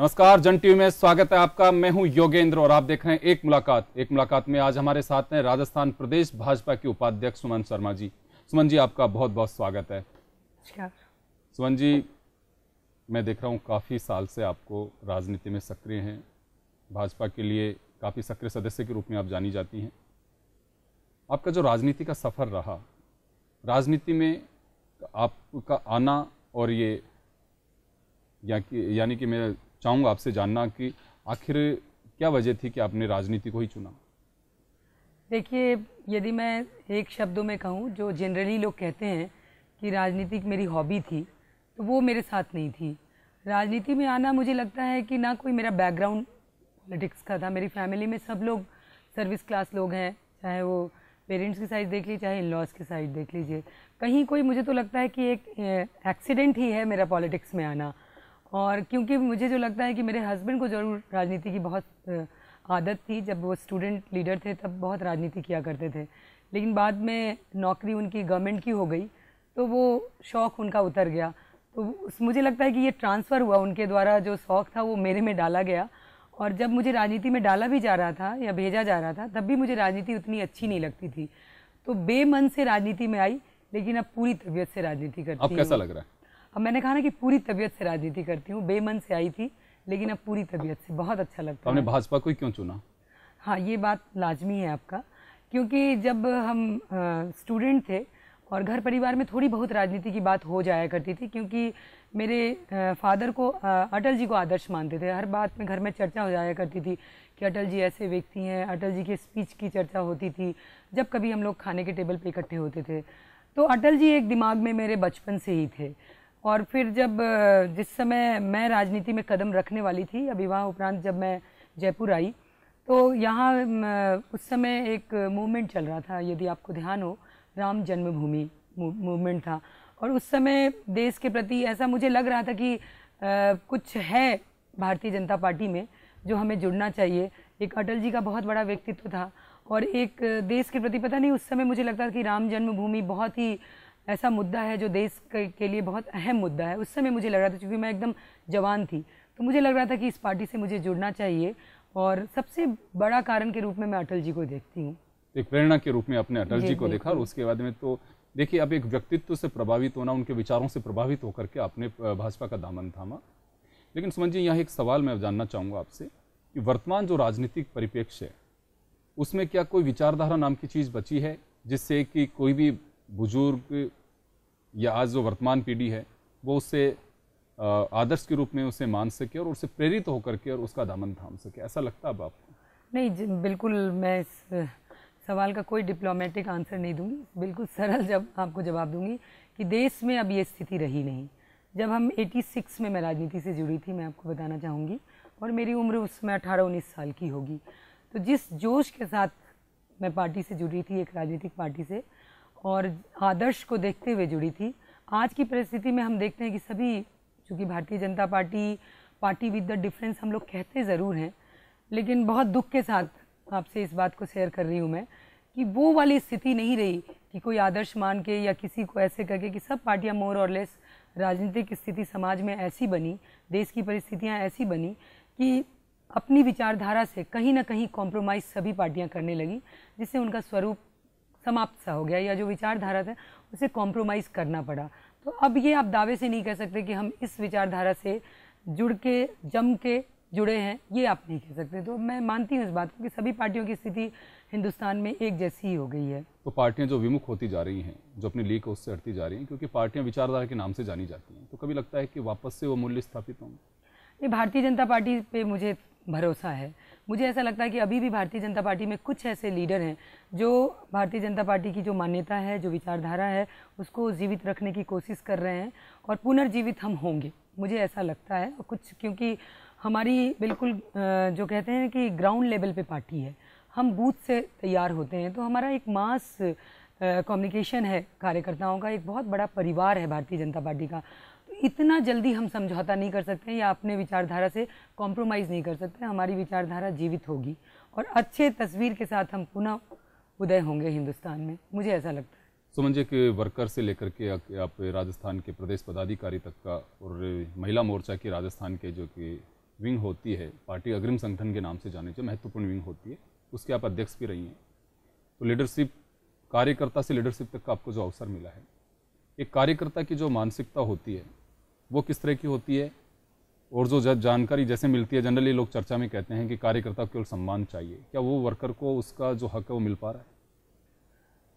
नमस्कार, जन टीवी में स्वागत है आपका। मैं हूं योगेंद्र और आप देख रहे हैं एक मुलाकात में आज हमारे साथ हैं राजस्थान प्रदेश भाजपा के उपाध्यक्ष सुमन शर्मा जी। सुमन जी, आपका बहुत बहुत स्वागत है। सुमन जी, मैं देख रहा हूं काफ़ी साल से आपको राजनीति में सक्रिय हैं, भाजपा के लिए काफ़ी सक्रिय सदस्य के रूप में आप जानी जाती हैं। आपका जो राजनीति का सफ़र रहा, राजनीति में आपका आना और ये यानी कि मैं चाहूँगा आपसे जानना कि आखिर क्या वजह थी कि आपने राजनीति को ही चुना? देखिए, यदि मैं एक शब्दों में कहूँ, जो जनरली लोग कहते हैं कि राजनीति मेरी हॉबी थी, तो वो मेरे साथ नहीं थी। राजनीति में आना, मुझे लगता है कि ना कोई मेरा बैकग्राउंड पॉलिटिक्स का था। मेरी फैमिली में सब लोग सर्विस क्लास लोग हैं, चाहे वो पेरेंट्स की साइड देख लीजिए, चाहे इन लॉज की साइड देख लीजिए। कहीं कोई, मुझे तो लगता है कि एक एक्सीडेंट ही है मेरा पॉलिटिक्स में आना। और क्योंकि मुझे जो लगता है कि मेरे हस्बैंड को ज़रूर राजनीति की बहुत आदत थी, जब वो स्टूडेंट लीडर थे तब बहुत राजनीति किया करते थे, लेकिन बाद में नौकरी उनकी गवर्नमेंट की हो गई तो वो शौक़ उनका उतर गया। तो मुझे लगता है कि ये ट्रांसफ़र हुआ, उनके द्वारा जो शौक़ था वो मेरे में डाला गया। और जब मुझे राजनीति में डाला भी जा रहा था या भेजा जा रहा था, तब भी मुझे राजनीति उतनी अच्छी नहीं लगती थी। तो बेमन से राजनीति में आई, लेकिन अब पूरी तबीयत से राजनीति करती हूँ। अब कैसा लग रहा है? अब मैंने कहा ना कि पूरी तबीयत से राजनीति करती हूँ। बेमन से आई थी, लेकिन अब पूरी तबीयत से बहुत अच्छा लगता है। आपने भाजपा को ही क्यों चुना? हाँ, ये बात लाजमी है आपका, क्योंकि जब हम स्टूडेंट थे और घर परिवार में थोड़ी बहुत राजनीति की बात हो जाया करती थी, क्योंकि मेरे फादर को अटल जी को आदर्श मानते थे। हर बात में घर में चर्चा हो जाया करती थी कि अटल जी ऐसे व्यक्ति हैं, अटल जी के स्पीच की चर्चा होती थी जब कभी हम लोग खाने के टेबल पे इकट्ठे होते थे। तो अटल जी एक दिमाग में मेरे बचपन से ही थे। और फिर जब जिस समय मैं राजनीति में कदम रखने वाली थी, विवाह उपरांत जब मैं जयपुर आई, तो यहाँ उस समय एक मूवमेंट चल रहा था, यदि आपको ध्यान हो, राम जन्मभूमि मूवमेंट था। और उस समय देश के प्रति ऐसा मुझे लग रहा था कि कुछ है भारतीय जनता पार्टी में जो हमें जुड़ना चाहिए। एक अटल जी का बहुत बड़ा व्यक्तित्व था और एक देश के प्रति, पता नहीं, उस समय मुझे लगता था कि राम जन्मभूमि बहुत ही ऐसा मुद्दा है जो देश के लिए बहुत अहम मुद्दा है। उस समय मुझे लग रहा था, क्योंकि मैं एकदम जवान थी, तो मुझे लग रहा था कि इस पार्टी से मुझे जुड़ना चाहिए। और सबसे बड़ा कारण के रूप में मैं अटल जी को देखती हूँ। एक प्रेरणा के रूप में आपने अटल जी को देखा और उसके बाद में तो देखिए, अब एक व्यक्तित्व से प्रभावित होना, उनके विचारों से प्रभावित होकर के आपने भाजपा का दामन थामा। लेकिन सुमन जी, यहाँ एक सवाल मैं जानना चाहूँगा आपसे कि वर्तमान जो राजनीतिक परिप्रेक्ष्य है, उसमें क्या कोई विचारधारा नाम की चीज़ बची है जिससे कि कोई भी बुजुर्ग या आज जो वर्तमान पीढ़ी है वो उससे आदर्श के रूप में उसे मान सके और उससे प्रेरित होकर के और उसका दामन थाम सके? ऐसा लगता है अब आपको? नहीं, बिल्कुल मैं इस सवाल का कोई डिप्लोमेटिक आंसर नहीं दूंगी, बिल्कुल सरल जब आपको जवाब दूंगी कि देश में अब ये स्थिति रही नहीं। जब हम 86 में मैं राजनीति से जुड़ी थी, मैं आपको बताना चाहूँगी, और मेरी उम्र उस समय 18-19 साल की होगी। तो जिस जोश के साथ मैं पार्टी से जुड़ी थी, एक राजनीतिक पार्टी से, और आदर्श को देखते हुए जुड़ी थी, आज की परिस्थिति में हम देखते हैं कि सभी, चूँकि Bharatiya Janata party with the difference हम लोग कहते ज़रूर हैं, लेकिन बहुत दुख के साथ आपसे इस बात को शेयर कर रही हूँ मैं कि वो वाली स्थिति नहीं रही कि कोई आदर्श मान के या किसी को ऐसे करके, कि सब पार्टियाँ मोर और लेस, राजनीतिक स्थिति समाज में ऐसी बनी, देश की परिस्थितियाँ ऐसी बनी कि अपनी विचारधारा से कहीं ना कहीं कॉम्प्रोमाइज़ सभी पार्टियाँ करने लगी, जिससे उनका स्वरूप समाप्त सा हो गया, या जो विचारधारा था उसे कॉम्प्रोमाइज़ करना पड़ा। तो अब ये आप दावे से नहीं कह सकते कि हम इस विचारधारा से जुड़ के, जम के जुड़े हैं, ये आप नहीं कह सकते। तो मैं मानती हूँ इस बात को कि सभी पार्टियों की स्थिति हिंदुस्तान में एक जैसी ही हो गई है। तो पार्टियां जो विमुख होती जा रही हैं, जो अपनी लीक उससे हटती जा रही हैं, क्योंकि पार्टियां विचारधारा के नाम से जानी जाती हैं, तो कभी लगता है कि वापस से वो मूल्य स्थापित होंगे? ये भारतीय जनता पार्टी पे मुझे भरोसा है। मुझे ऐसा लगता है कि अभी भी भारतीय जनता पार्टी में कुछ ऐसे लीडर हैं जो भारतीय जनता पार्टी की जो मान्यता है, जो विचारधारा है, उसको जीवित रखने की कोशिश कर रहे हैं, और पुनर्जीवित हम होंगे, मुझे ऐसा लगता है। और कुछ, क्योंकि हमारी बिल्कुल जो कहते हैं कि ग्राउंड लेवल पे पार्टी है, हम बूथ से तैयार होते हैं, तो हमारा एक मास कम्युनिकेशन है कार्यकर्ताओं का, एक बहुत बड़ा परिवार है भारतीय जनता पार्टी का। तो इतना जल्दी हम समझौता नहीं कर सकते या अपने विचारधारा से कॉम्प्रोमाइज़ नहीं कर सकते। हमारी विचारधारा जीवित होगी और अच्छे तस्वीर के साथ हम पुनः उदय होंगे हिंदुस्तान में, मुझे ऐसा लगता है। सुमन जी, के वर्कर से लेकर के आप राजस्थान के प्रदेश पदाधिकारी तक का और महिला मोर्चा की राजस्थान के जो कि विंग होती है, पार्टी अग्रिम संगठन के नाम से जाने जो महत्वपूर्ण विंग होती है, उसके आप अध्यक्ष भी रही हैं। तो लीडरशिप, कार्यकर्ता से लीडरशिप तक का आपको जो अवसर मिला है, एक कार्यकर्ता की जो मानसिकता होती है वो किस तरह की होती है, और जो जानकारी जैसे मिलती है, जनरली लोग चर्चा में कहते हैं कि कार्यकर्ता को केवल सम्मान चाहिए, क्या वो वर्कर को उसका जो हक है वो मिल पा रहा है?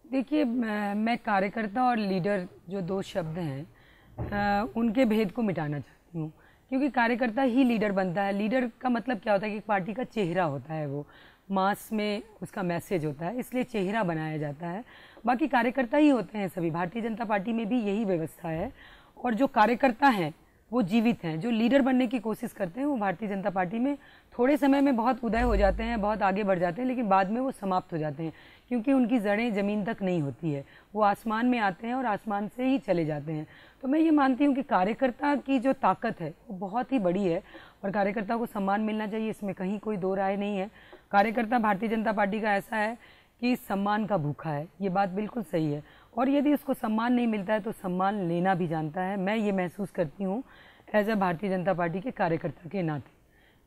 देखिए, मैं कार्यकर्ता और लीडर जो दो शब्द हैं उनके भेद को मिटाना चाहती हूँ, क्योंकि कार्यकर्ता ही लीडर बनता है। लीडर का मतलब क्या होता है कि पार्टी का चेहरा होता है, वो मास में उसका मैसेज होता है, इसलिए चेहरा बनाया जाता है। बाकी कार्यकर्ता ही होते हैं सभी। भारतीय जनता पार्टी में भी यही व्यवस्था है, और जो कार्यकर्ता हैं वो जीवित हैं। जो लीडर बनने की कोशिश करते हैं वो भारतीय जनता पार्टी में थोड़े समय में बहुत उदय हो जाते हैं, बहुत आगे बढ़ जाते हैं, लेकिन बाद में वो समाप्त हो जाते हैं, क्योंकि उनकी जड़ें ज़मीन तक नहीं होती है। वो आसमान में आते हैं और आसमान से ही चले जाते हैं। तो मैं ये मानती हूँ कि कार्यकर्ता की जो ताकत है वो बहुत ही बड़ी है, और कार्यकर्ता को सम्मान मिलना चाहिए, इसमें कहीं कोई दो राय नहीं है। कार्यकर्ता भारतीय जनता पार्टी का ऐसा है कि सम्मान का भूखा है, ये बात बिल्कुल सही है, और यदि उसको सम्मान नहीं मिलता है तो सम्मान लेना भी जानता है। मैं ये महसूस करती हूँ as a Bharatiya Janata party के कार्यकर्ता के नाते,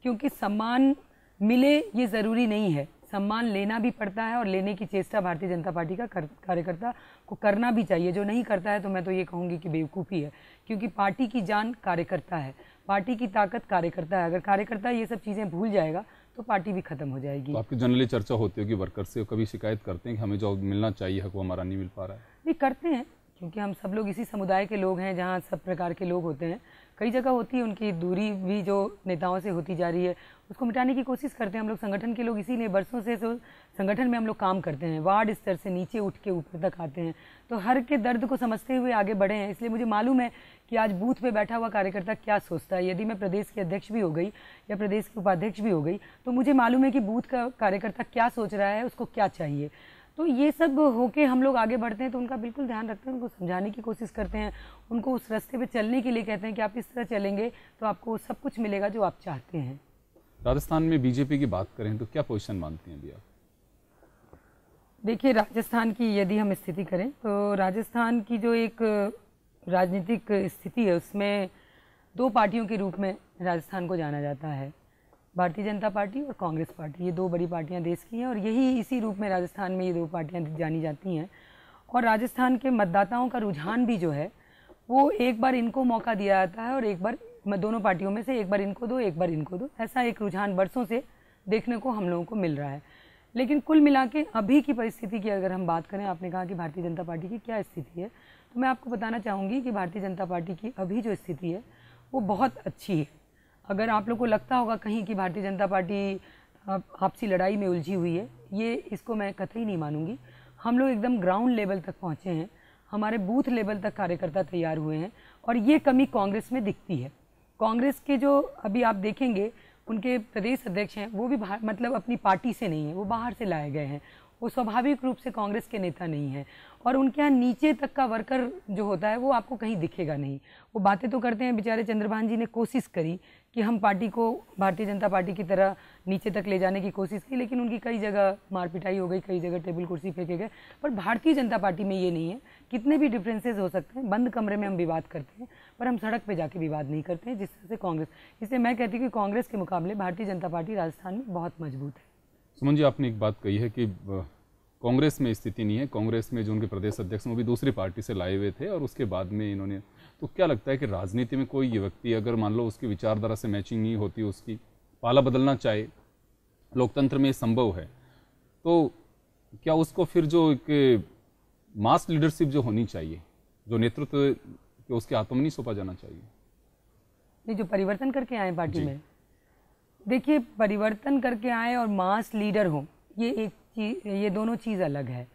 क्योंकि सम्मान मिले ये ज़रूरी नहीं है, सम्मान लेना भी पड़ता है, और लेने की चेष्टा भारतीय जनता पार्टी का कार्यकर्ता को करना भी चाहिए। जो नहीं करता है तो मैं तो ये कहूँगी कि बेवकूफ़ी है, क्योंकि पार्टी की जान कार्यकर्ता है, पार्टी की ताकत कार्यकर्ता है। अगर कार्यकर्ता ये सब चीज़ें भूल जाएगा तो पार्टी भी खत्म हो जाएगी। तो आपकी जनरली चर्चा होती होगी वर्कर से, कभी शिकायत करते हैं कि हमें जो मिलना चाहिए हक वो हमारा नहीं मिल पा रहा है? नहीं, करते हैं, क्योंकि हम सब लोग इसी समुदाय के लोग हैं जहाँ सब प्रकार के लोग होते हैं। कई जगह होती है, उनकी दूरी भी जो नेताओं से होती जा रही है उसको मिटाने की कोशिश करते हैं हम लोग संगठन के लोग। इसीलिए बरसों से संगठन में हम लोग काम करते हैं, वार्ड स्तर से नीचे उठ के ऊपर तक आते हैं, तो हर के दर्द को समझते हुए आगे बढ़े हैं। इसलिए मुझे मालूम है कि आज बूथ पे बैठा हुआ कार्यकर्ता क्या सोचता है। यदि मैं प्रदेश के अध्यक्ष भी हो गई या प्रदेश के उपाध्यक्ष भी हो गई तो मुझे मालूम है कि बूथ का कार्यकर्ता क्या सोच रहा है, उसको क्या चाहिए। तो ये सब होके हम लोग आगे बढ़ते हैं, तो उनका बिल्कुल ध्यान रखते हैं, उनको समझाने की कोशिश करते हैं, उनको उस रास्ते पे चलने के लिए कहते हैं कि आप इस तरह चलेंगे तो आपको सब कुछ मिलेगा जो आप चाहते हैं। राजस्थान में बीजेपी की बात करें तो क्या पोजीशन मानती हैं अभी आप? देखिए, राजस्थान की यदि हम स्थिति करें तो राजस्थान की जो एक राजनीतिक स्थिति है उसमें दो पार्टियों के रूप में राजस्थान को जाना जाता है, भारतीय जनता पार्टी और कांग्रेस पार्टी। ये दो बड़ी पार्टियां देश की हैं, और यही इसी रूप में राजस्थान में ये दो पार्टियां जानी जाती हैं। और राजस्थान के मतदाताओं का रुझान भी जो है वो एक बार इनको मौका दिया जाता है, और एक बार दोनों पार्टियों में से एक बार इनको दो, एक बार इनको दो, ऐसा एक रुझान बरसों से देखने को हम लोगों को मिल रहा है। लेकिन कुल मिला के अभी की परिस्थिति की अगर हम बात करें, आपने कहा कि भारतीय जनता पार्टी की क्या स्थिति है, तो मैं आपको बताना चाहूँगी कि भारतीय जनता पार्टी की अभी जो स्थिति है वो बहुत अच्छी है। अगर आप लोग को लगता होगा कहीं कि भारतीय जनता पार्टी आपसी लड़ाई में उलझी हुई है, ये इसको मैं कतई नहीं मानूंगी। हम लोग एकदम ग्राउंड लेवल तक पहुँचे हैं, हमारे बूथ लेवल तक कार्यकर्ता तैयार हुए हैं, और ये कमी कांग्रेस में दिखती है। कांग्रेस के जो अभी आप देखेंगे उनके प्रदेश अध्यक्ष हैं वो भी मतलब अपनी पार्टी से नहीं है, वो बाहर से लाए गए हैं, वो स्वाभाविक रूप से कांग्रेस के नेता नहीं है, और उनके यहाँ नीचे तक का वर्कर जो होता है वो आपको कहीं दिखेगा नहीं। वो बातें तो करते हैं, बेचारे चंद्रभान जी ने कोशिश करी कि हम पार्टी को भारतीय जनता पार्टी की तरह नीचे तक ले जाने की कोशिश की, लेकिन उनकी कई जगह मार पिटाई हो गई, कई जगह टेबल कुर्सी फेंके गए। पर भारतीय जनता पार्टी में ये नहीं है। कितने भी डिफरेंसेस हो सकते हैं, बंद कमरे में हम विवाद करते हैं, पर हम सड़क पे जाके विवाद नहीं करते हैं, जिस तरह से कांग्रेस। इसलिए मैं कहती हूँ कि कांग्रेस के मुकाबले भारतीय जनता पार्टी राजस्थान में बहुत मजबूत है। सुमन जी, आपने एक बात कही है कि कांग्रेस में स्थिति नहीं है, कांग्रेस में जो उनके प्रदेश अध्यक्ष वो भी दूसरी पार्टी से लाए हुए थे और उसके बाद में इन्होंने, तो क्या लगता है कि राजनीति में कोई व्यक्ति अगर मान लो उसकी विचारधारा से मैचिंग नहीं होती, उसकी पाला बदलना चाहे, लोकतंत्र में संभव है, तो क्या उसको फिर जो एक मास लीडरशिप जो होनी चाहिए, जो नेतृत्व के उसके हाथों में नहीं सौंपा जाना चाहिए? ये जो परिवर्तन करके आए पार्टी में, देखिए परिवर्तन करके आए और मास लीडर हो, ये एक चीज, ये दोनों चीज़ अलग है।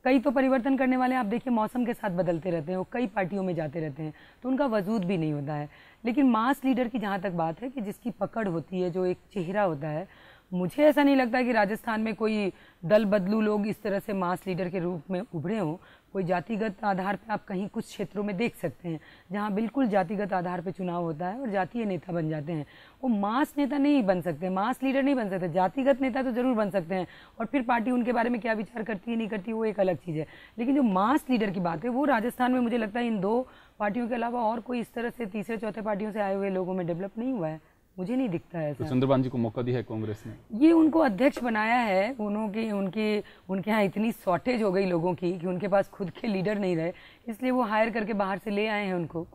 कई तो परिवर्तन करने वाले आप देखिए मौसम के साथ बदलते रहते हैं, वो कई पार्टियों में जाते रहते हैं, तो उनका वजूद भी नहीं होता है। लेकिन मास लीडर की जहाँ तक बात है कि जिसकी पकड़ होती है, जो एक चेहरा होता है, मुझे ऐसा नहीं लगता कि राजस्थान में कोई दल बदलू लोग इस तरह से मास लीडर के रूप में उभरे हों। कोई जातिगत आधार पे आप कहीं कुछ क्षेत्रों में देख सकते हैं जहां बिल्कुल जातिगत आधार पे चुनाव होता है और जातीय नेता बन जाते हैं। वो मास नेता नहीं बन सकते, मास लीडर नहीं बन सकते, जातिगत नेता तो जरूर बन सकते हैं, और फिर पार्टी उनके बारे में क्या विचार करती है नहीं करती वो एक अलग चीज़ है। लेकिन जो मास लीडर की बात है वो राजस्थान में मुझे लगता है इन दो पार्टियों के अलावा और कोई इस तरह से तीसरे चौथे पार्टियों से आए हुए लोगों में डेवलप नहीं हुआ है। मुझे नहीं दिखता है तो ऐसा। चंद्रबान जी को मौका दिया है कांग्रेस ने? ये उनको अध्यक्ष बनाया है, उनके यहाँ इतनी शॉर्टेज हो गई लोगों की कि उनके पास खुद के लीडर नहीं रहे, इसलिए वो हायर करके बाहर से ले आए हैं उनको।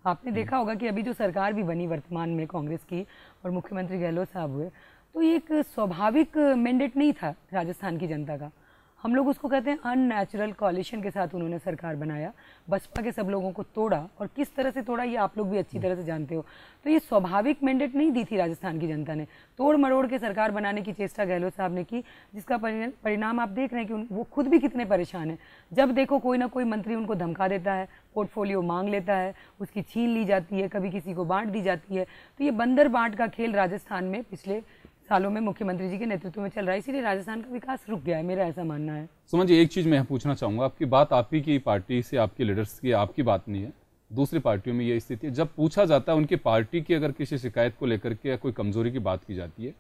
आपने देखा होगा कि अभी जो सरकार भी बनी वर्तमान में कांग्रेस की और मुख्यमंत्री गहलोत साहब हुए, तो ये एक स्वाभाविक मैंडेट नहीं था राजस्थान की जनता का। हम लोग उसको कहते हैं अननेचुरल कोalition के साथ उन्होंने सरकार बनाया, बसपा के सब लोगों को तोड़ा, और किस तरह से तोड़ा ये आप लोग भी अच्छी तरह से जानते हो। तो ये स्वाभाविक मैंडेट नहीं दी थी राजस्थान की जनता ने, तोड़ मरोड़ के सरकार बनाने की चेष्टा गहलोत साहब ने की, जिसका परिणाम आप देख रहे हैं कि वो खुद भी कितने परेशान हैं। जब देखो कोई ना कोई मंत्री उनको धमका देता है, पोर्टफोलियो मांग लेता है, उसकी छीन ली जाती है, कभी किसी को बांट दी जाती है। तो ये बंदर बांट का खेल राजस्थान में पिछले सालों में मुख्यमंत्री जी के नेतृत्व में चल रहा है, इसीलिए राजस्थान का विकास रुक गया है, मेरा ऐसा मानना है। सुमन जी, एक चीज मैं पूछना चाहूंगा, आपकी बात आप ही की पार्टी से, आपके लीडर्स की आपकी बात नहीं है, दूसरी पार्टियों में ये स्थिति है। जब पूछा जाता है उनकी पार्टी की अगर किसी शिकायत को लेकर के या कोई कमजोरी की बात की जाती है,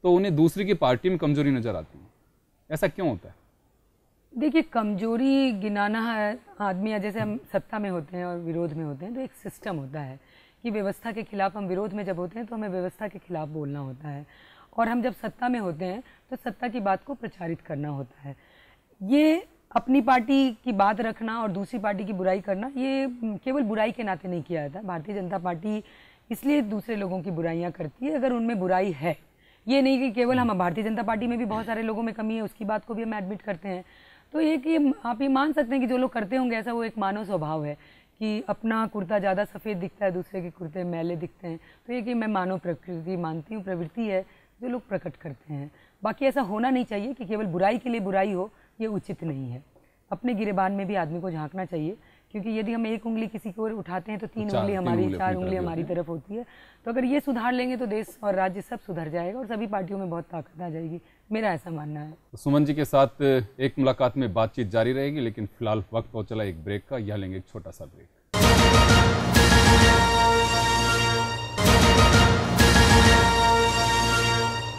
तो उन्हें दूसरी की पार्टी में कमजोरी नजर आती है। ऐसा क्यों होता है? देखिए, कमजोरी गिनाना है आदमी, जैसे हम सत्ता में होते हैं और विरोध में होते हैं, तो एक सिस्टम होता है कि व्यवस्था के खिलाफ, हम विरोध में जब होते हैं तो हमें व्यवस्था के खिलाफ बोलना होता है, और हम जब सत्ता में होते हैं तो सत्ता की बात को प्रचारित करना होता है। ये अपनी पार्टी की बात रखना और दूसरी पार्टी की बुराई करना, ये केवल बुराई के नाते नहीं किया जाता। भारतीय जनता पार्टी इसलिए दूसरे लोगों की बुराइयां करती है अगर उनमें बुराई है, ये नहीं कि केवल हम भारतीय जनता पार्टी में भी बहुत सारे लोगों में कमी है, उसकी बात को भी हम एडमिट करते हैं। तो एक ये आप ये मान सकते हैं कि जो लोग करते होंगे ऐसा, वो एक मानव स्वभाव है कि अपना कुर्ता ज़्यादा सफ़ेद दिखता है, दूसरे के कुर्ते मैले दिखते हैं। तो ये कि मैं मानव प्रकृति मानती हूँ, प्रवृत्ति है जो लोग प्रकट करते हैं। बाकी ऐसा होना नहीं चाहिए कि केवल बुराई के लिए बुराई हो, ये उचित नहीं है। अपने गिरेबान में भी आदमी को झांकना चाहिए, क्योंकि यदि हम एक उंगली किसी की ओर उठाते हैं तो तीन उंगली हमारी, चार उंगली हमारी तरफ होती है। तो अगर ये सुधार लेंगे तो देश और राज्य सब सुधर जाएगा और सभी पार्टियों में बहुत ताकत आ जाएगी, मेरा ऐसा मानना है। तो सुमन जी के साथ एक मुलाकात में बातचीत जारी रहेगी, लेकिन फिलहाल वक्त हो चला एक ब्रेक का, यह लेंगे एक छोटा सा ब्रेक।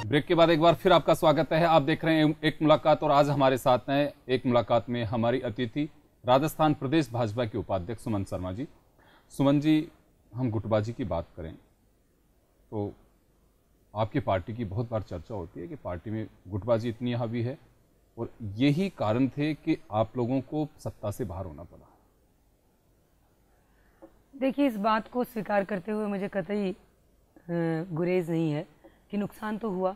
ब्रेक के बाद एक बार फिर आपका स्वागत है। आप देख रहे हैं एक मुलाकात, और आज हमारे साथ हैं एक मुलाकात में हमारी अतिथि राजस्थान प्रदेश भाजपा के उपाध्यक्ष सुमन शर्मा जी। सुमन जी, हम गुटबाजी की बात करें तो आपकी पार्टी की बहुत बार चर्चा होती है कि पार्टी में गुटबाजी इतनी हावी है, और यही कारण थे कि आप लोगों को सत्ता से बाहर होना पड़ा। देखिए, इस बात को स्वीकार करते हुए मुझे कतई गुरेज नहीं है कि नुकसान तो हुआ।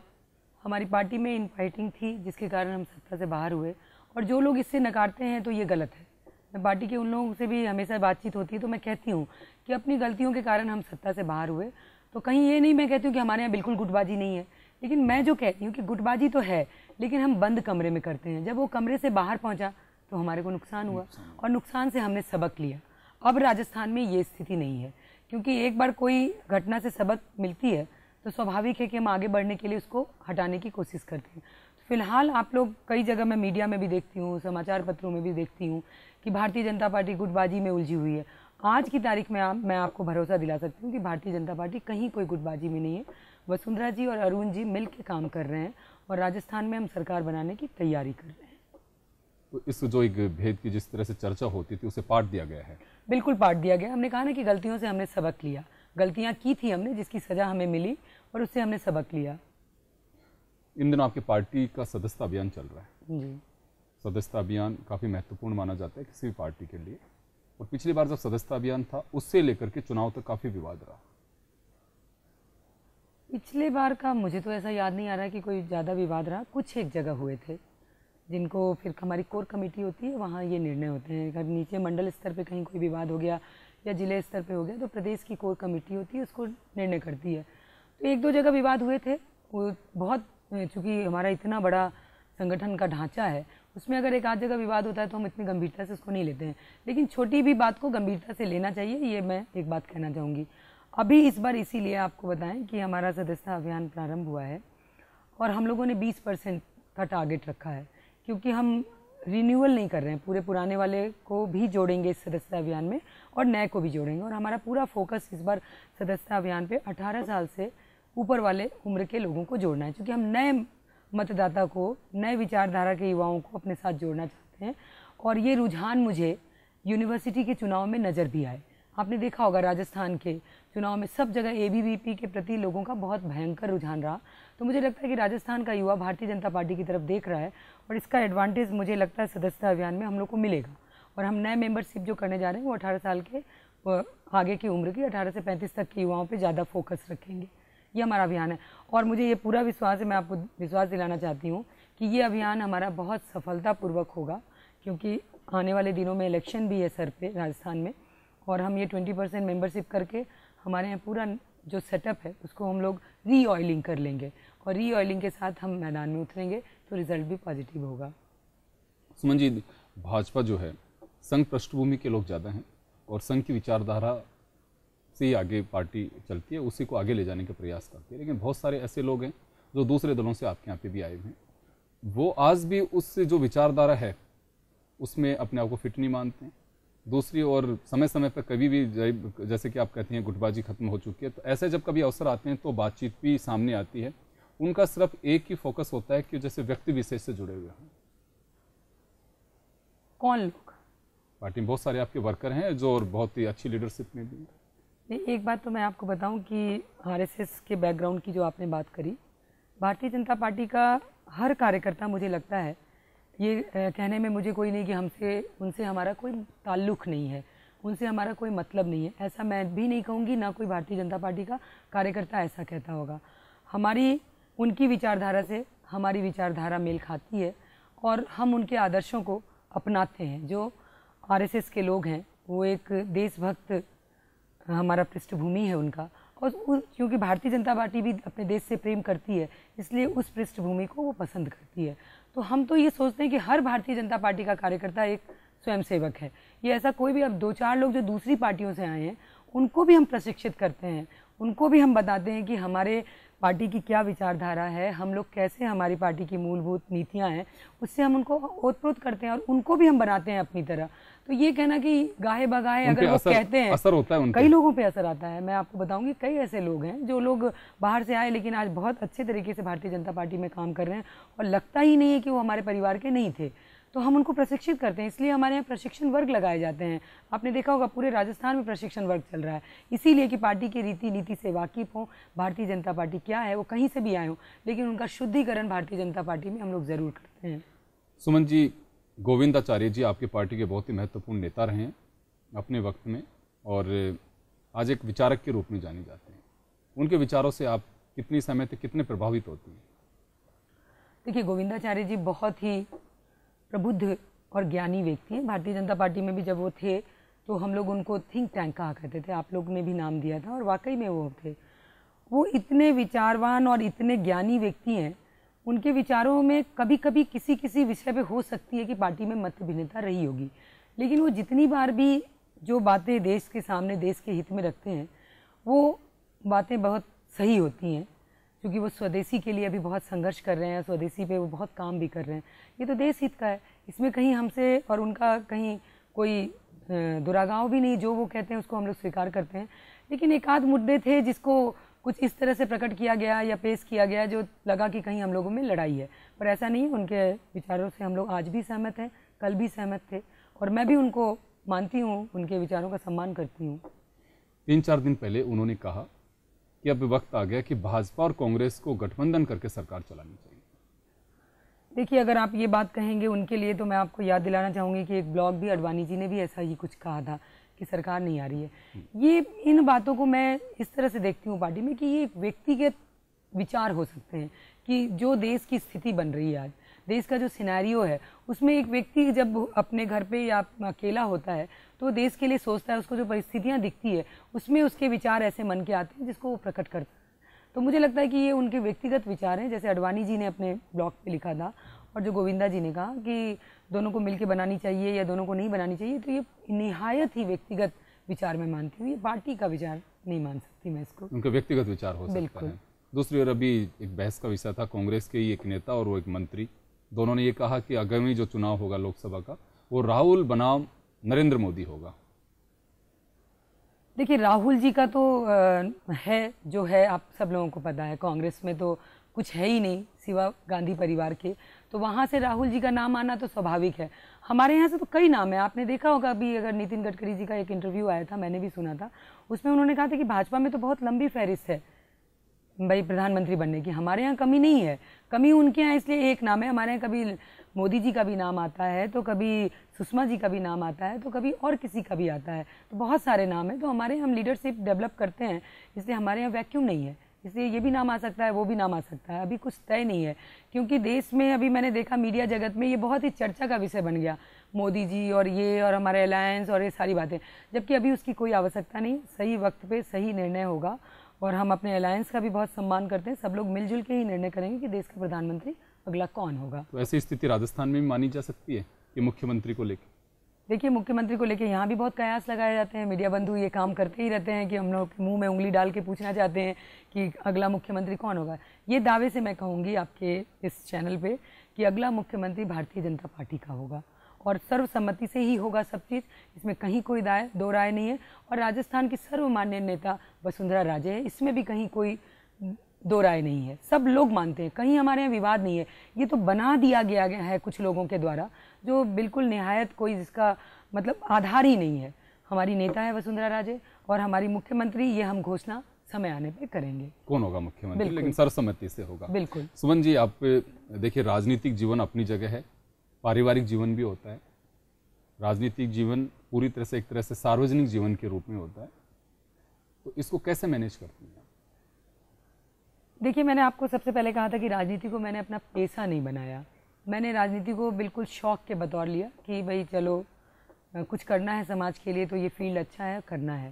हमारी पार्टी में इनफाइटिंग थी जिसके कारण हम सत्ता से बाहर हुए, और जो लोग इससे नकारते हैं तो ये गलत है। मैं पार्टी के उन लोगों से भी हमेशा बातचीत होती है तो मैं कहती हूँ कि अपनी गलतियों के कारण हम सत्ता से बाहर हुए। तो कहीं ये नहीं मैं कहती हूँ कि हमारे यहाँ बिल्कुल गुटबाजी नहीं है, लेकिन मैं जो कहती हूँ कि गुटबाजी तो है, लेकिन हम बंद कमरे में करते हैं। जब वो कमरे से बाहर पहुँचा तो हमारे को नुकसान हुआ, और नुकसान से हमने सबक लिया। अब राजस्थान में ये स्थिति नहीं है, क्योंकि एक बार कोई घटना से सबक मिलती है तो स्वाभाविक है कि हम आगे बढ़ने के लिए उसको हटाने की कोशिश करते हैं। फिलहाल आप लोग कई जगह, मैं मीडिया में भी देखती हूँ, समाचार पत्रों में भी देखती हूँ कि भारतीय जनता पार्टी गुटबाजी में उलझी हुई है। आज की तारीख में मैं आपको भरोसा दिला सकती हूँ कि भारतीय जनता पार्टी कहीं कोई गुटबाजी में नहीं है। वसुंधरा जी और अरुण जी मिल के काम कर रहे हैं, और राजस्थान में हम सरकार बनाने की तैयारी कर रहे हैं। तो इस जो एक भेद की जिस तरह से चर्चा होती थी उसे पाट दिया गया है? बिल्कुल पाट दिया गया। हमने कहा ना कि गलतियों से हमने सबक लिया, गलतियाँ की थी हमने जिसकी सज़ा हमें मिली, और उससे हमने सबक लिया। इन दिनों आपकी पार्टी का सदस्यता अभियान चल रहा है जी। सदस्यता अभियान काफ़ी महत्वपूर्ण माना जाता है किसी भी पार्टी के लिए, और पिछली बार जब सदस्यता अभियान था उससे लेकर के चुनाव तक काफ़ी विवाद रहा। पिछले बार का मुझे तो ऐसा याद नहीं आ रहा है कि कोई ज़्यादा विवाद रहा। कुछ एक जगह हुए थे जिनको फिर हमारी कोर कमेटी होती है, वहाँ ये निर्णय होते हैं। अगर नीचे मंडल स्तर पे कहीं कोई विवाद हो गया या जिले स्तर पे हो गया तो प्रदेश की कोर कमेटी होती है, उसको निर्णय करती है। तो एक दो जगह विवाद हुए थे, वो बहुत, चूँकि हमारा इतना बड़ा संगठन का ढांचा है, उसमें अगर एक आध जगह विवाद होता है तो हम इतनी गंभीरता से उसको नहीं लेते हैं, लेकिन छोटी भी बात को गंभीरता से लेना चाहिए, ये मैं एक बात कहना चाहूँगी। अभी इस बार इसीलिए आपको बताएं कि हमारा सदस्यता अभियान प्रारंभ हुआ है, और हम लोगों ने 20% का टारगेट रखा है, क्योंकि हम रिन्यूअल नहीं कर रहे हैं। पूरे पुराने वाले को भी जोड़ेंगे इस सदस्यता अभियान में, और नए को भी जोड़ेंगे। और हमारा पूरा फोकस इस बार सदस्यता अभियान पे 18 साल से ऊपर वाले उम्र के लोगों को जोड़ना है, क्योंकि हम नए मतदाता को, नए विचारधारा के युवाओं को अपने साथ जोड़ना चाहते हैं। और ये रुझान मुझे यूनिवर्सिटी के चुनाव में नज़र भी आए। आपने देखा होगा राजस्थान के चुनाव में सब जगह एबीवीपी के प्रति लोगों का बहुत भयंकर रुझान रहा। तो मुझे लगता है कि राजस्थान का युवा भारतीय जनता पार्टी की तरफ देख रहा है और इसका एडवांटेज मुझे लगता है सदस्यता अभियान में हम लोग को मिलेगा। और हम नए मेंबरशिप जो करने जा रहे हैं वो 18 साल के आगे की उम्र की 18 से 35 तक के युवाओं पे ज़्यादा फोकस रखेंगे। ये हमारा अभियान है और मुझे ये पूरा विश्वास है, मैं आपको विश्वास दिलाना चाहती हूँ कि ये अभियान हमारा बहुत सफलतापूर्वक होगा, क्योंकि आने वाले दिनों में इलेक्शन भी है सर पे राजस्थान में और हम ये 20% मेंबरशिप करके हमारे यहाँ पूरा जो सेटअप है उसको हम लोग री ऑयलिंग कर लेंगे और री ऑयलिंग के साथ हम मैदान में उतरेंगे तो रिजल्ट भी पॉजिटिव होगा। सुमन जी, भाजपा जो है संघ पृष्ठभूमि के लोग ज़्यादा हैं और संघ की विचारधारा से ही आगे पार्टी चलती है, उसी को आगे ले जाने का प्रयास करती है, लेकिन बहुत सारे ऐसे लोग हैं जो दूसरे दलों से आपके यहाँ पे भी आए हुए हैं, वो आज भी उस जो विचारधारा है उसमें अपने आप को फिट नहीं मानते हैं। दूसरी ओर समय समय पर कभी भी जैसे कि आप कहती हैं गुटबाजी खत्म हो चुकी है, तो ऐसे जब कभी अवसर आते हैं तो बातचीत भी सामने आती है, उनका सिर्फ एक ही फोकस होता है कि जैसे व्यक्ति विशेष से जुड़े हुए हैं। कौन लोग? पार्टी में बहुत सारे आपके वर्कर हैं जो और बहुत ही अच्छी लीडरशिप में भी हैं। एक बात तो मैं आपको बताऊं कि आरएसएस के बैकग्राउंड की जो आपने बात करी, भारतीय जनता पार्टी का हर कार्यकर्ता, मुझे लगता है ये कहने में मुझे कोई नहीं कि उनसे हमारा कोई ताल्लुक़ नहीं है, उनसे हमारा कोई मतलब नहीं है, ऐसा मैं भी नहीं कहूँगी, ना कोई भारतीय जनता पार्टी का कार्यकर्ता ऐसा कहता होगा। हमारी उनकी विचारधारा से हमारी विचारधारा मेल खाती है और हम उनके आदर्शों को अपनाते हैं। जो आरएसएस के लोग हैं वो एक देशभक्त हमारा पृष्ठभूमि है उनका, और क्योंकि भारतीय जनता पार्टी भी अपने देश से प्रेम करती है इसलिए उस पृष्ठभूमि को वो पसंद करती है। तो हम तो ये सोचते हैं कि हर भारतीय जनता पार्टी का कार्यकर्ता एक स्वयंसेवक है। ये ऐसा कोई भी, अब 2-4 लोग जो दूसरी पार्टियों से आए हैं उनको भी हम प्रशिक्षित करते हैं, उनको भी हम बताते हैं कि हमारे पार्टी की क्या विचारधारा है, हम लोग कैसे, हमारी पार्टी की मूलभूत नीतियां हैं, उससे हम उनको ओतप्रोत करते हैं और उनको भी हम बनाते हैं अपनी तरह। तो ये कहना कि गाहे बगाहे अगर वो कहते हैं, असर होता है, कई लोगों पे असर आता है। मैं आपको बताऊंगी कई ऐसे लोग हैं जो लोग बाहर से आए लेकिन आज बहुत अच्छे तरीके से भारतीय जनता पार्टी में काम कर रहे हैं और लगता ही नहीं है कि वो हमारे परिवार के नहीं थे। तो हम उनको प्रशिक्षित करते हैं, इसलिए हमारे यहाँ प्रशिक्षण वर्ग लगाए जाते हैं। आपने देखा होगा पूरे राजस्थान में प्रशिक्षण वर्ग चल रहा है, इसीलिए कि पार्टी की रीति नीति से वाकिफ हों, भारतीय जनता पार्टी क्या है, वो कहीं से भी आए हों, लेकिन उनका शुद्धिकरण भारतीय जनता पार्टी में हम लोग ज़रूर करते हैं। सुमन जी, गोविंदाचार्य जी आपकी पार्टी के बहुत ही महत्वपूर्ण नेता रहे हैं अपने वक्त में और आज एक विचारक के रूप में जाने जाते हैं। उनके विचारों से आप कितनी सहमत, कितने प्रभावित होती हैं? देखिए, गोविंदाचार्य जी बहुत ही प्रबुद्ध और ज्ञानी व्यक्ति हैं। भारतीय जनता पार्टी में भी जब वो थे तो हम लोग उनको थिंक टैंक कहा करते थे, आप लोग ने भी नाम दिया था और वाकई में वो थे। वो इतने विचारवान और इतने ज्ञानी व्यक्ति हैं, उनके विचारों में कभी कभी किसी किसी विषय पे हो सकती है कि पार्टी में मत भिन्नता रही होगी, लेकिन वो जितनी बार भी जो बातें देश के सामने देश के हित में रखते हैं वो बातें बहुत सही होती हैं, क्योंकि वो स्वदेशी के लिए अभी बहुत संघर्ष कर रहे हैं, स्वदेशी पे वो बहुत काम भी कर रहे हैं। ये तो देश हित का है, इसमें कहीं हमसे और उनका कहीं कोई दुरागाव भी नहीं, जो वो कहते हैं उसको हम लोग स्वीकार करते हैं। लेकिन एक आध मुद्दे थे जिसको कुछ इस तरह से प्रकट किया गया या पेश किया गया जो लगा कि कहीं हम लोगों में लड़ाई है, पर ऐसा नहीं। उनके विचारों से हम लोग आज भी सहमत हैं, कल भी सहमत थे और मैं भी उनको मानती हूँ, उनके विचारों का सम्मान करती हूँ। 3-4 दिन पहले उन्होंने कहा कि अब वक्त आ गया कि भाजपा और कांग्रेस को गठबंधन करके सरकार चलानी चाहिए। देखिए, अगर आप ये बात कहेंगे उनके लिए तो मैं आपको याद दिलाना चाहूँगी कि एक ब्लॉग भी अडवाणी जी ने भी ऐसा ही कुछ कहा था कि सरकार नहीं आ रही है। ये इन बातों को मैं इस तरह से देखती हूँ पार्टी में कि ये एक व्यक्तिगत विचार हो सकते हैं कि जो देश की स्थिति बन रही है आज, देश का जो सिनेरियो है उसमें एक व्यक्ति जब अपने घर पे या अकेला होता है तो देश के लिए सोचता है, उसको जो परिस्थितियाँ दिखती है उसमें उसके विचार ऐसे मन के आते हैं जिसको वो प्रकट करता है। तो मुझे लगता है कि ये उनके व्यक्तिगत विचार हैं, जैसे अडवाणी जी ने अपने ब्लॉग पे लिखा था और जो गोविंदा जी ने कहा कि दोनों को मिलकर बनानी चाहिए या दोनों को नहीं बनानी चाहिए, तो ये निहायत ही व्यक्तिगत विचार मैं मानती हूँ, ये पार्टी का विचार नहीं मान सकती मैं इसको। उनका व्यक्तिगत विचार हो सकता है। दूसरी ओर अभी एक बहस का विषय था, कांग्रेस के ही एक नेता और वो एक मंत्री, दोनों ने ये कहा कि आगामी जो चुनाव होगा लोकसभा का वो राहुल बनाम नरेंद्र मोदी होगा। देखिए, राहुल जी का तो है जो है, आप सब लोगों को पता है, कांग्रेस में तो कुछ है ही नहीं सिवा गांधी परिवार के। तो वहाँ से राहुल जी का नाम आना तो स्वाभाविक है। हमारे यहाँ से तो कई नाम है, आपने देखा होगा अभी अगर नितिन गडकरी जी का एक इंटरव्यू आया था, मैंने भी सुना था, उसमें उन्होंने कहा था कि भाजपा में तो बहुत लंबी फहरिस्त है भाई प्रधानमंत्री बनने की, हमारे यहाँ कमी नहीं है। कमी उनके यहाँ इसलिए एक नाम है, हमारे यहाँ कभी मोदी जी का भी नाम आता है, तो कभी सुषमा जी का भी नाम आता है, तो कभी और किसी का भी आता है, तो बहुत सारे नाम है। तो हमारे हम लीडरशिप डेवलप करते हैं, इसलिए हमारे यहाँ वैक्यूम नहीं है, इसलिए ये भी नाम आ सकता है, वो भी नाम आ सकता है, अभी कुछ तय नहीं है। क्योंकि देश में अभी मैंने देखा मीडिया जगत में ये बहुत ही चर्चा का विषय बन गया, मोदी जी और ये और हमारे अलायंस और ये सारी बातें, जबकि अभी उसकी कोई आवश्यकता नहीं। सही वक्त पे सही निर्णय होगा और हम अपने अलायंस का भी बहुत सम्मान करते हैं। सब लोग मिलजुल के ही निर्णय करेंगे कि देश का प्रधानमंत्री अगला कौन होगा। तो ऐसी स्थिति राजस्थान में भी मानी जा सकती है कि मुख्यमंत्री को लेकर? देखिए, मुख्यमंत्री को लेकर यहाँ भी बहुत कयास लगाए जाते हैं, मीडिया बंधु ये काम करते ही रहते हैं कि हम लोग मुंह में उंगली डाल के पूछना चाहते हैं कि अगला मुख्यमंत्री कौन होगा। ये दावे से मैं कहूँगी आपके इस चैनल पे कि अगला मुख्यमंत्री भारतीय जनता पार्टी का होगा और सर्वसम्मति से ही होगा सब चीज़, इसमें कहीं कोई दो राय नहीं है। और राजस्थान की सर्वमान्य नेता वसुंधरा राजे है, इसमें भी कहीं कोई दो राय नहीं है, सब लोग मानते हैं, कहीं हमारे यहाँ विवाद नहीं है। ये तो बना दिया गया है कुछ लोगों के द्वारा, जो बिल्कुल निहायत कोई जिसका मतलब आधार ही नहीं है। हमारी नेता है वसुंधरा राजे और हमारी मुख्यमंत्री, ये हम घोषणा समय आने पे करेंगे कौन होगा मुख्यमंत्री, लेकिन सर्वसम्मति से होगा। बिल्कुल। सुमन जी, आप देखिए, राजनीतिक जीवन अपनी जगह है, पारिवारिक जीवन भी होता है, राजनीतिक जीवन पूरी तरह से एक तरह से सार्वजनिक जीवन के रूप में होता है, तो इसको कैसे मैनेज करती हैं? देखिए, मैंने आपको सबसे पहले कहा था कि राजनीति को मैंने अपना पेशा नहीं बनाया, मैंने राजनीति को बिल्कुल शौक के बतौर लिया कि भाई चलो कुछ करना है समाज के लिए तो ये फील्ड अच्छा है, करना है।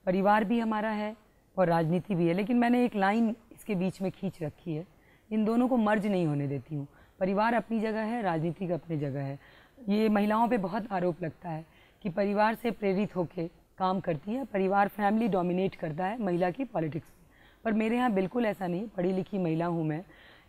परिवार भी हमारा है और राजनीति भी है, लेकिन मैंने एक लाइन इसके बीच में खींच रखी है, इन दोनों को मर्ज नहीं होने देती हूँ। परिवार अपनी जगह है, राजनीति अपनी जगह है। ये महिलाओं पे बहुत आरोप लगता है कि परिवार से प्रेरित होकर काम करती है, परिवार फैमिली डोमिनेट करता है महिला की पॉलिटिक्स में, पर मेरे यहाँ बिल्कुल ऐसा नहीं। पढ़ी लिखी महिला हूँ मैं,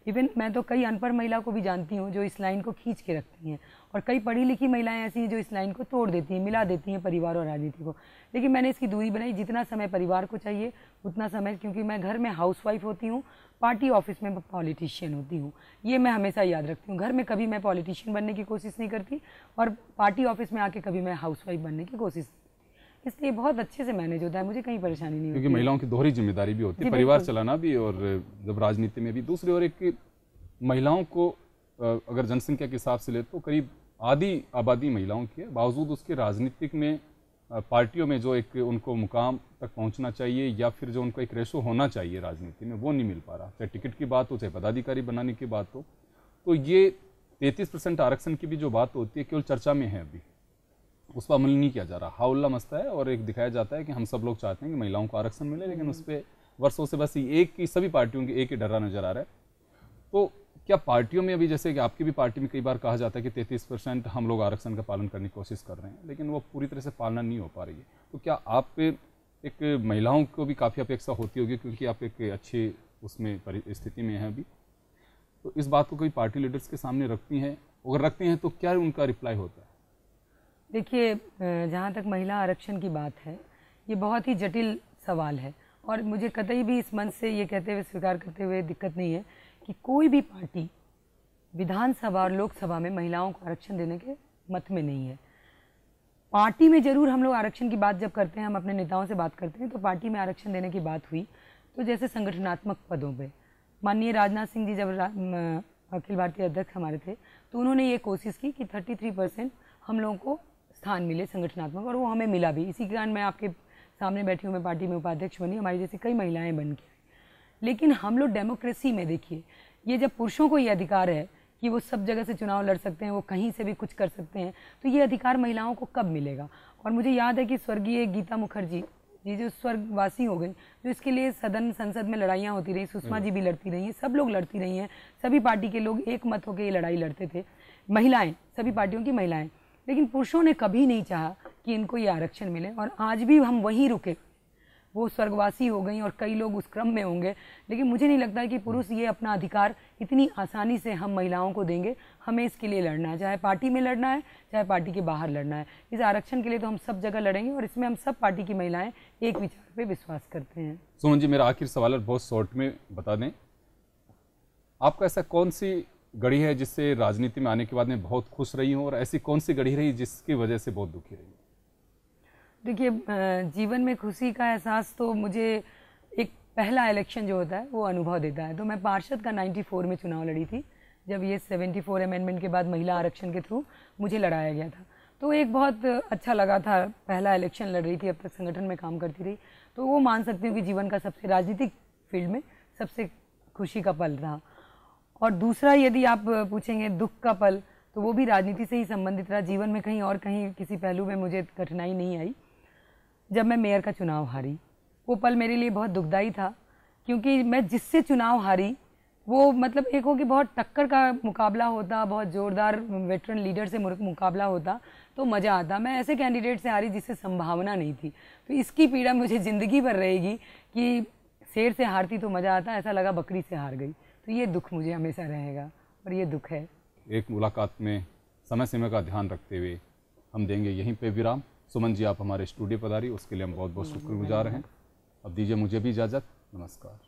इवन मैं तो कई अनपढ़ महिला को भी जानती हूँ जो इस लाइन को खींच के रखती हैं, और कई पढ़ी लिखी महिलाएं ऐसी हैं जो इस लाइन को तोड़ देती हैं, मिला देती हैं परिवार और राजनीति को। लेकिन मैंने इसकी दूरी बनाई, जितना समय परिवार को चाहिए उतना समय, क्योंकि मैं घर में हाउसवाइफ होती हूँ, पार्टी ऑफिस में पॉलिटिशियन होती हूँ, ये मैं हमेशा याद रखती हूँ। घर में कभी मैं पॉलिटिशियन बनने की कोशिश नहीं करती और पार्टी ऑफिस में आके कभी मैं हाउसवाइफ बनने की कोशिश, इसलिए बहुत अच्छे से मैनेज होता है, मुझे कहीं परेशानी नहीं होती। क्योंकि महिलाओं की दोहरी जिम्मेदारी भी होती है, परिवार चलाना भी और जब राजनीति में भी। दूसरी ओर एक महिलाओं को अगर जनसंख्या के हिसाब से ले तो करीब आधी आबादी महिलाओं की है, बावजूद उसके राजनीतिक में पार्टियों में जो एक उनको मुकाम तक पहुंचना चाहिए या फिर जो उनको एक रेशो होना चाहिए राजनीति में, वो नहीं मिल पा रहा। चाहे टिकट की बात हो, चाहे पदाधिकारी बनाने की बात हो, तो ये 33% आरक्षण की भी जो बात होती है केवल चर्चा में है, अभी उस पर अमल नहीं किया जा रहा। हाउल्ला मचता है और एक दिखाया जाता है कि हम सब लोग चाहते हैं कि महिलाओं को आरक्षण मिले, लेकिन उस पर वर्षों से बस एक ही, सभी पार्टियों के एक ही डरा नजर आ रहा है। तो क्या पार्टियों में अभी, जैसे कि आपकी भी पार्टी में कई बार कहा जाता है कि 33% हम लोग आरक्षण का पालन करने की कोशिश कर रहे हैं, लेकिन वो पूरी तरह से पालना नहीं हो पा रही है, तो क्या आप एक महिलाओं को भी काफ़ी अपेक्षा होती होगी, क्योंकि आप एक अच्छी उसमें परिस्थिति में हैं अभी, तो इस बात को कोई पार्टी लीडर्स के सामने रखती हैं? अगर रखती हैं तो क्या उनका रिप्लाई होता है? देखिए, जहाँ तक महिला आरक्षण की बात है, ये बहुत ही जटिल सवाल है और मुझे कतई भी इस मंच से ये कहते हुए स्वीकार करते हुए दिक्कत नहीं है कि कोई भी पार्टी विधानसभा और लोकसभा में महिलाओं को आरक्षण देने के मत में नहीं है। पार्टी में जरूर हम लोग आरक्षण की बात जब करते हैं, हम अपने नेताओं से बात करते हैं, तो पार्टी में आरक्षण देने की बात हुई तो जैसे संगठनात्मक पदों पे माननीय राजनाथ सिंह जी जब अखिल भारतीय अध्यक्ष हमारे थे, तो उन्होंने ये कोशिश की कि 33% हम लोगों को स्थान मिले संगठनात्मक, और वो हमें मिला भी। इसी कारण मैं आपके सामने बैठी हूँ, मैं पार्टी में उपाध्यक्ष बनी, हमारी जैसी कई महिलाएं बन के आई। लेकिन हम लोग डेमोक्रेसी में देखिए, ये जब पुरुषों को ये अधिकार है कि वो सब जगह से चुनाव लड़ सकते हैं, वो कहीं से भी कुछ कर सकते हैं, तो ये अधिकार महिलाओं को कब मिलेगा? और मुझे याद है कि स्वर्गीय गीता मुखर्जी जी जो स्वर्गवासी हो गई, जो इसके लिए सदन संसद में लड़ाइयाँ होती रही, सुषमा जी भी लड़ती रही हैं, सब लोग लड़ती रही हैं, सभी पार्टी के लोग एक मत होकर ये लड़ाई लड़ते थे, महिलाएं, सभी पार्टियों की महिलाएं। लेकिन पुरुषों ने कभी नहीं चाहा कि इनको ये आरक्षण मिले, और आज भी हम वहीं रुके। वो स्वर्गवासी हो गई और कई लोग उस क्रम में होंगे, लेकिन मुझे नहीं लगता है कि पुरुष ये अपना अधिकार इतनी आसानी से हम महिलाओं को देंगे। हमें इसके लिए लड़ना है, चाहे पार्टी में लड़ना है, चाहे पार्टी के बाहर लड़ना है। इस आरक्षण के लिए तो हम सब जगह लड़ेंगे और इसमें हम सब पार्टी की महिलाएं एक विचार पे विश्वास करते हैं। सुमन जी, मेरा आखिर सवाल है, बहुत शॉर्ट में बता दें, आपका ऐसा कौन सी घड़ी है जिससे राजनीति में आने के बाद में बहुत खुश रही हूँ, और ऐसी कौन सी घड़ी रही जिसकी वजह से बहुत दुखी रही? देखिए, जीवन में खुशी का एहसास तो मुझे एक पहला इलेक्शन जो होता है वो अनुभव देता है। तो मैं पार्षद का 94 में चुनाव लड़ी थी, जब ये 74 अमेंडमेंट के बाद महिला आरक्षण के थ्रू मुझे लड़ाया गया था। तो एक बहुत अच्छा लगा था, पहला इलेक्शन लड़ रही थी, अब तक संगठन में काम करती रही, तो वो मान सकती हूँ कि जीवन का सबसे राजनीतिक फील्ड में सबसे खुशी का पल रहा। और दूसरा यदि आप पूछेंगे दुख का पल, तो वो भी राजनीति से ही संबंधित रहा। जीवन में कहीं और कहीं किसी पहलू में मुझे कठिनाई नहीं आई। जब मैं मेयर का चुनाव हारी, वो पल मेरे लिए बहुत दुखदाई था, क्योंकि मैं जिससे चुनाव हारी वो मतलब एक हो कि बहुत टक्कर का मुकाबला होता, बहुत ज़ोरदार वेटरन लीडर से मुकाबला होता तो मज़ा आता। मैं ऐसे कैंडिडेट से हारी जिससे संभावना नहीं थी, तो इसकी पीड़ा मुझे ज़िंदगी भर रहेगी कि शेर से हारती तो मज़ा आता, ऐसा लगा बकरी से हार गई। तो ये दुख मुझे हमेशा रहेगा, और ये दुख है। एक मुलाकात में समय सीमा का ध्यान रखते हुए हम देंगे यहीं पे विराम। सुमन जी, आप हमारे स्टूडियो पधारी, उसके लिए हम बहुत बहुत शुक्रगुजार हैं। अब दीजिए मुझे भी इजाज़त। नमस्कार।